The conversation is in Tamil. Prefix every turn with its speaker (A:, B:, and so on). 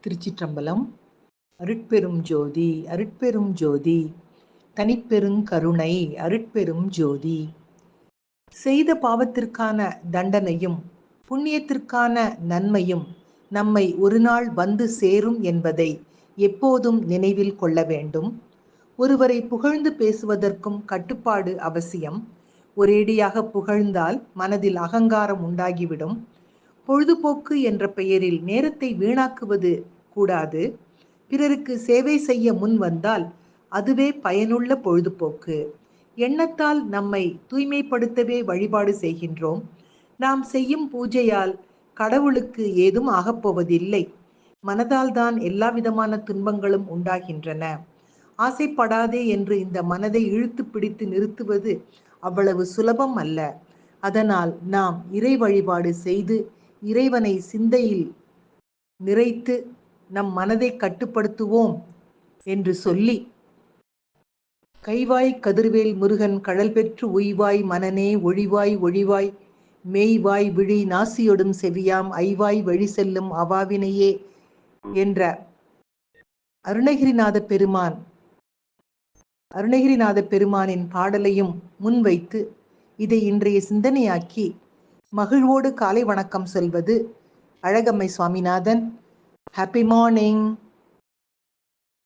A: திருச்சிற்றம்பலம். அருட்பெரும் ஜோதி அருட்பெரும் ஜோதி தனிப்பெருங் கருணை அருட்பெரும் ஜோதி. செய்த பாவத்திற்கான தண்டனையும் புண்ணியத்திற்கான நன்மையும் நம்மை ஒரு நாள் வந்து சேரும் என்பதை எப்போதும் நினைவில் கொள்ள வேண்டும். ஒருவரை புகழ்ந்து பேசுவதற்கும் கட்டுப்பாடு அவசியம். ஒரேடியாக புகழ்ந்தால் மனதில் அகங்காரம் உண்டாகிவிடும். பொழுதுபோக்கு என்ற பெயரில் நேரத்தை வீணாக்குவது கூடாது. பிறருக்கு சேவை செய்ய முன் வந்தால் அதுவே பயனுள்ள பொழுதுபோக்கு. எண்ணத்தால் நம்மை தூய்மைப்படுத்தவே வழிபாடு செய்கின்றோம். நாம் செய்யும் பூஜையால் கடவுளுக்கு ஏதும் ஆகப்போவதில்லை. மனதால் தான் எல்லா விதமான துன்பங்களும் உண்டாகின்றன. ஆசைப்படாதே என்று இந்த மனதை இழுத்து பிடித்து நிறுத்துவது அவ்வளவு சுலபம் அல்ல. அதனால் நாம் இறை வழிபாடு செய்து இறைவனை சிந்தையில் நிறைத்து நம் மனதை கட்டுப்படுத்துவோம் என்று சொல்லி, கைவாய் கதிர்வேல் முருகன் கடல் பெற்று உய்வாய் மனனே ஒழிவாய் ஒழிவாய் மெய்வாய் விழி நாசியொடும் செவியாம் ஐவாய் வழி செல்லும் அவாவினையே என்ற அருணகிரிநாத பெருமானின் பாடலையும் முன்வைத்து இதை இன்றைய சிந்தனையாக்கி மகிழ்வோடு காலை வணக்கம் சொல்வது அழகம்மை சுவாமிநாதன். Happy morning.